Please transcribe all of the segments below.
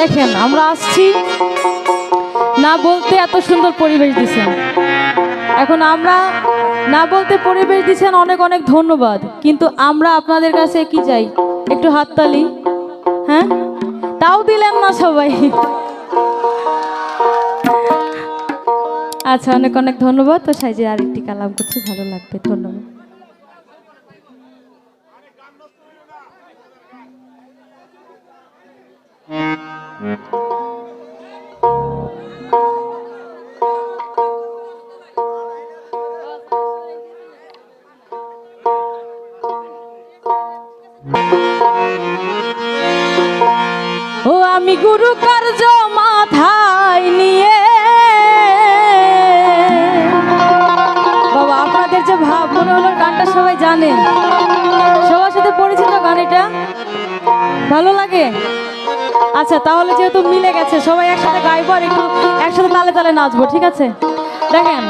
দেখেন আমরা আসছি না বলতে এত সুন্দর পরিবেশ দিচ্ছেন। এখন আমরা না বলতে পরিবেশ দিচ্ছেন, অনেক অনেক ধন্যবাদ। কিন্তু আমরা আপনাদের কাছে কি চাই? একটু হাততালি। হ্যাঁ, তাও দিলেন না সবাই। আচ্ছা, অনেক অনেক ধন্যবাদ। তো সাইজে আরেকটি কালাম করছি, ভালো লাগবে। ধন্যবাদ। ও আমি গুরু কার্য মাথায় নিয়ে, বাবা আপনাদের যে ভাব, মনে হলো গানটা সবাই জানে, সবার সাথে পরিচিত গান, এটা ভালো লাগে। আচ্ছা, তাহলে যেহেতু মিলে গেছে, সবাই একসাথে গাইবো আর একটু একসাথে তালে তালে নাচবো, ঠিক আছে? দেখেন,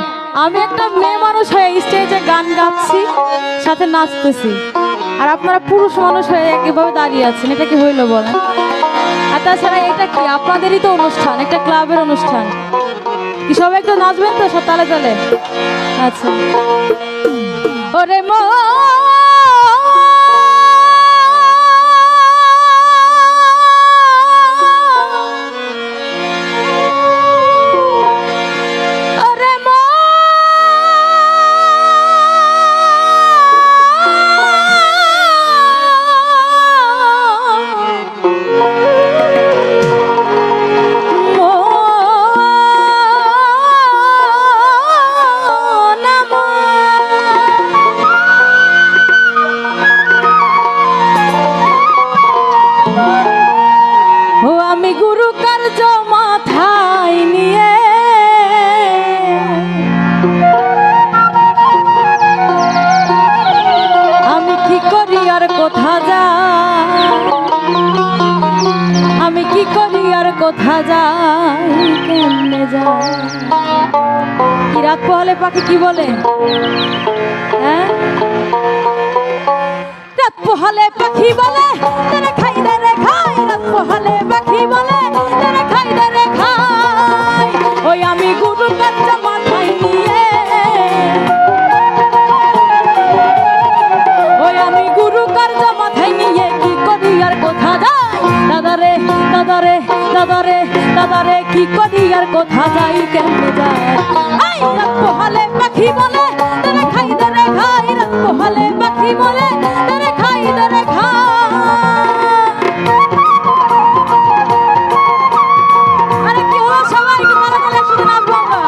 আমি একটা মেয়ে মানুষ হয়ে স্টেজে গান গাচ্ছি, সাথে নাচতেছি, আর আপনারা পুরুষ মানুষ হয়ে একইভাবে দাঁড়িয়ে আছেন। এটা কি হইলো বলেন? আর তাছাড়া এটা কি আপনাদেরই তো অনুষ্ঠান, একটা ক্লাবের অনুষ্ঠান। কি সবাই একটু নাচবেন তো সব তালে তালে? আচ্ছা। ওরে মো কোথা যাই, কেমনে যাই? কি রাত পোহালে পাখি কি বলে? হ্যাঁ, রাত পোহালে পাখি বলে তেরে খাই দে রে খাই। রাত পোহালে পাখি বলে তেরে খাই দে রে খাই। ওই আমি গুরু কার্য মাথায় নিয়ে, ওই আমি গুরু কার্য মাথায় নিয়ে কি করি আর কোথা যাই? দাদারে দাদারে দাদারে দাদারে কি করি আর কোথা যাই, কেমনে যাই? আই রাত পোহালে পাখি বলে তেরে খাই দে রে খাই। রাত পোহালে পাখি বলে তেরে খাই দে রে খাই। আরে কি হলো সবাই? কি তারা তারা শুধু নাচবো আমরা?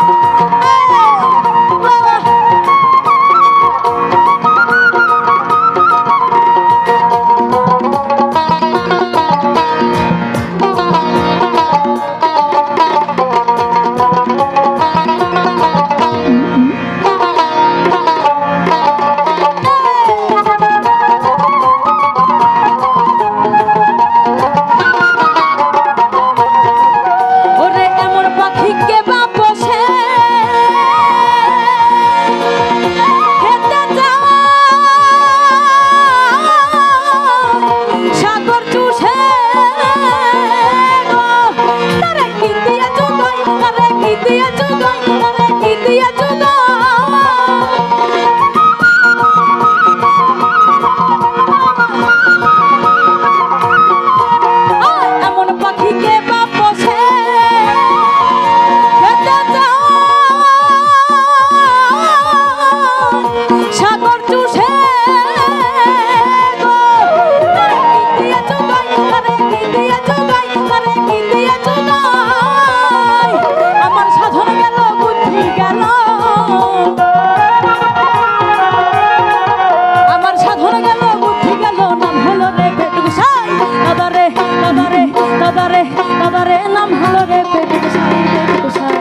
দাদারে নাম হলো রে পেটুক সাই, পেটুক সাই।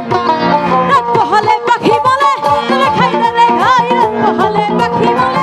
রাত পোহালে পাখি বলে তেরে খাই দে রে খাই। রাত পোহালে পাখি বলে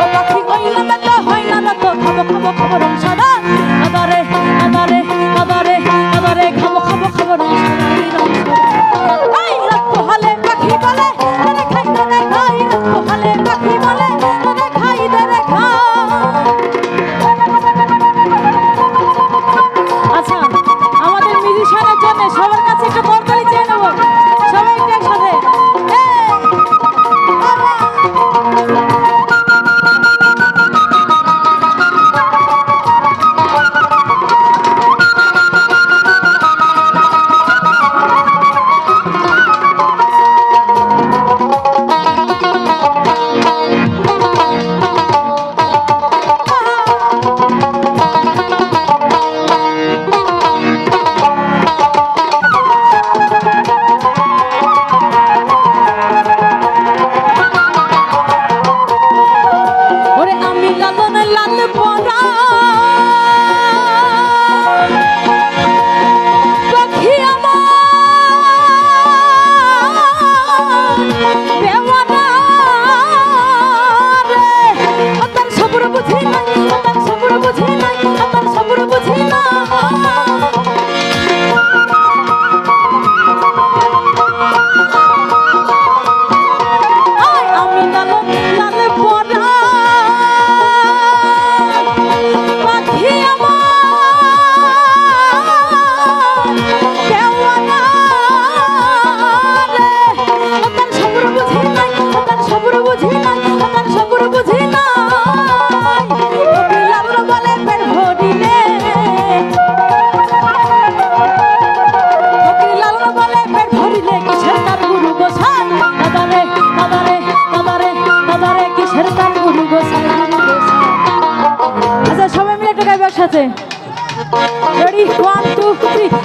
ও পাখি কইলা বেটা হয় না না তো খাবো খাবো খাবো রং সাদা আদারে আদারে আদারে আদারে খাবো খাবো খাবো রং সাদা রং সাদা আই রাত পোহালে পাখি বলে তোরে খাই তোরে খাই রাত পোহালে পাখি বলে তোরে খাই তোরে খাই। আচ্ছা আমাদের মিউজিশিয়ানের জন্য সবার কাছে একটা করতালি চেয়ে নেব সবাই একটু একসাথে সাথে রেডি 1 2 3